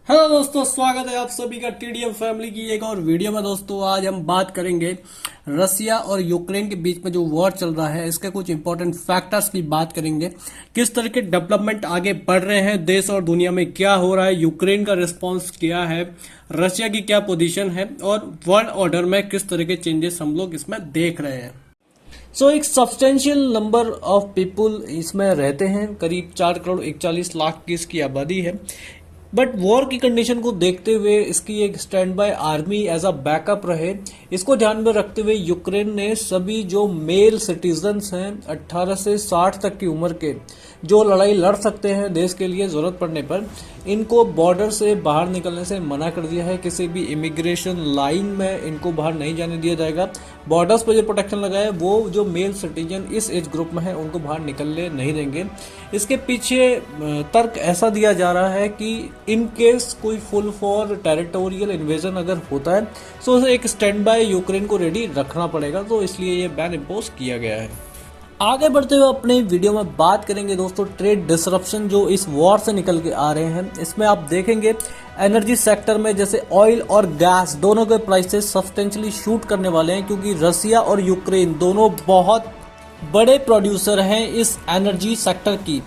Hello दोस्तों, स्वागत है आप सभी का टीडीएम फैमिली की एक और वीडियो में। दोस्तों आज हम बात करेंगे रसिया और यूक्रेन के बीच में जो वॉर चल रहा है इसके कुछ इंपॉर्टेंट फैक्टर्स की बात करेंगे। किस तरह के डेवलपमेंट आगे बढ़ रहे हैं देश और दुनिया में, क्या हो रहा है, यूक्रेन का रिस्पांस क्या है, रशिया की क्या पोजीशन है और वर्ल्ड ऑर्डर में किस तरह के चेंजेस हम लोग इसमें देख रहे हैं। एक सब्सटेंशियल नंबर ऑफ पीपुल इसमें रहते हैं, करीब 4 करोड़ 41 लाख की इसकी आबादी है। बट वॉर की कंडीशन को देखते हुए इसकी एक stand by army as a backup रहे, इसको ध्यान में रखते हुए यूक्रेन ने सभी जो मेल सिटीजन्स हैं 18 से 60 तक की उम्र के, जो लड़ाई लड़ सकते हैं देश के लिए जरूरत पड़ने पर, इनको बॉर्डर से बाहर निकलने से मना कर दिया है। किसी भी इमिग्रेशन लाइन में इनको बाहर नहीं जाने दिया जाएगा। बॉर्डर्स पर जो प्रोटेक्शन लगा है वो जो मेल सिटीजन इस एज ग्रुप में है उनको बाहर निकलने नहीं देंगे। इसके पीछे तर्क ऐसा दिया जा रहा है कि इन केस कोई फुल फॉर टेरिटोरियल इन्वेजन अगर होता है तो एक स्टैंड बाय यूक्रेन को रेडी रखना पड़ेगा, तो इसलिए ये बैन इम्पोज किया गया है। आगे बढ़ते हुए अपने वीडियो में बात करेंगे दोस्तों ट्रेड डिसरप्शन जो इस वॉर से निकल के आ रहे हैं। इसमें आप देखेंगे एनर्जी सेक्टर में जैसे ऑयल और गैस दोनों के प्राइसेस सब्सटेंशियली शूट करने वाले हैं, क्योंकि रसिया और यूक्रेन दोनों बहुत बड़े प्रोड्यूसर हैं इस एनर्जी सेक्टर की।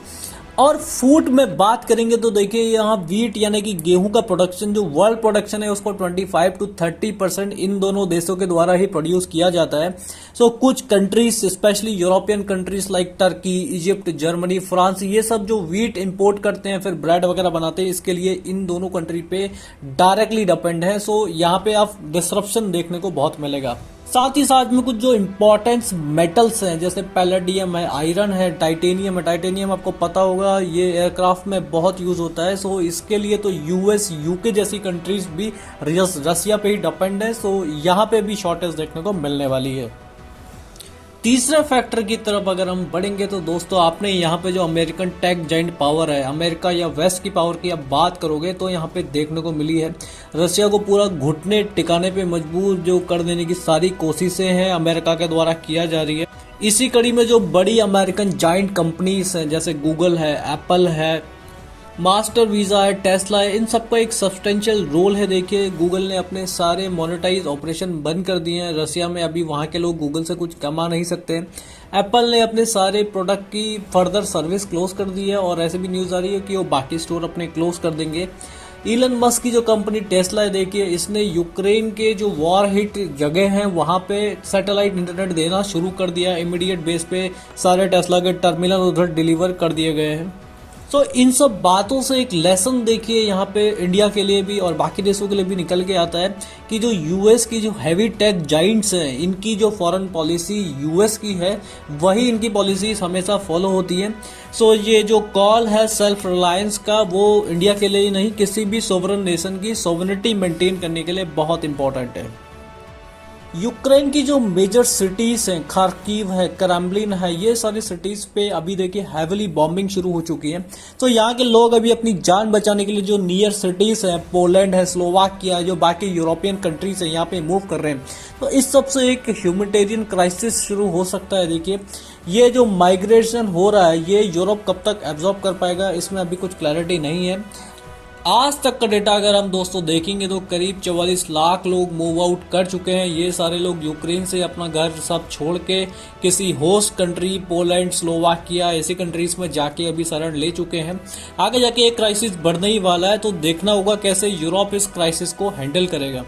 और फूड में बात करेंगे तो देखिए यहाँ वीट यानी कि गेहूं का प्रोडक्शन, जो वर्ल्ड प्रोडक्शन है उसको 25 to 30% इन दोनों देशों के द्वारा ही प्रोड्यूस किया जाता है। कुछ countries specially European countries like Turkey, Egypt, Germany, France, ये सब जो वीट इंपोर्ट करते हैं फिर ब्रेड वगैरह बनाते हैं, इसके लिए इन दोनों कंट्री पे डायरेक्टली डिपेंड है। यहाँ पे आप डिसरप्शन देखने को बहुत मिलेगा। साथ ही साथ में कुछ जो इम्पोर्टेंट मेटल्स हैं जैसे पैलेडियम है, आयरन है, टाइटेनियम है। टाइटेनियम आपको पता होगा ये एयरक्राफ्ट में बहुत यूज होता है। इसके लिए तो यूएस, यूके जैसी कंट्रीज भी रसिया पे ही डिपेंड है। यहाँ पे भी शॉर्टेज देखने को मिलने वाली है। तीसरे फैक्टर की तरफ अगर हम बढ़ेंगे तो दोस्तों आपने यहाँ पे जो अमेरिकन टेक जाइंट पावर है, अमेरिका या वेस्ट की पावर की आप बात करोगे तो यहाँ पे देखने को मिली है रसिया को पूरा घुटने टिकाने पे मजबूर जो कर देने की सारी कोशिशें हैं अमेरिका के द्वारा किया जा रही है। इसी कड़ी में जो बड़ी अमेरिकन जाइंट कंपनीज हैं जैसे गूगल है, एप्पल है, मास्टर वीज़ा है, टेस्ला है, इन सबका एक सब्सटेंशियल रोल है। देखिए गूगल ने अपने सारे मोनेटाइज ऑपरेशन बंद कर दिए हैं रसिया में, अभी वहाँ के लोग गूगल से कुछ कमा नहीं सकते। एप्पल ने अपने सारे प्रोडक्ट की फर्दर सर्विस क्लोज कर दी है और ऐसे भी न्यूज़ आ रही है कि वो बाकी स्टोर अपने क्लोज कर देंगे। इलन मस्क की जो कंपनी टेस्ला है, देखिए इसने यूक्रेन के जो वॉर हिट जगह हैं वहाँ पे सैटेलाइट इंटरनेट देना शुरू कर दिया। इमीडिएट बेस पे सारे टेस्ला के टर्मिनल उधर डिलीवर कर दिए गए हैं। इन सब बातों से एक लेसन देखिए यहाँ पे इंडिया के लिए भी और बाकी देशों के लिए भी निकल के आता है कि जो यूएस की जो हैवी टेक जाइंट्स हैं इनकी जो फॉरेन पॉलिसी यूएस की है वही इनकी पॉलिसीज हमेशा फॉलो होती है। ये जो कॉल है सेल्फ रिलायंस का वो इंडिया के लिए ही नहीं, किसी भी सोवरेन नेशन की सोवरेनिटी मेंटेन करने के लिए बहुत इंपॉर्टेंट है। यूक्रेन की जो मेजर सिटीज हैं, खार्किव है, करम्बलिन है, ये सारी सिटीज पे अभी देखिए हैविली बॉम्बिंग शुरू हो चुकी है। यहाँ के लोग अभी अपनी जान बचाने के लिए जो नियर सिटीज हैं, पोलैंड है, स्लोवाकिया, जो बाकी यूरोपियन कंट्रीज हैं, यहाँ पे मूव कर रहे हैं। इस सब से एक ह्यूमैनिटेरियन क्राइसिस शुरू हो सकता है। देखिए ये जो माइग्रेशन हो रहा है ये यूरोप कब तक एब्जॉर्ब कर पाएगा, इसमें अभी कुछ क्लैरिटी नहीं है। आज तक का डेटा अगर हम दोस्तों देखेंगे तो करीब 44 लाख लोग मूव आउट कर चुके हैं। ये सारे लोग यूक्रेन से अपना घर सब छोड़ के किसी होस्ट कंट्री, पोलैंड, स्लोवाकिया ऐसी कंट्रीज में जाके अभी शरण ले चुके हैं। आगे जाके एक क्राइसिस बढ़ने ही वाला है, तो देखना होगा कैसे यूरोप इस क्राइसिस को हैंडल करेगा।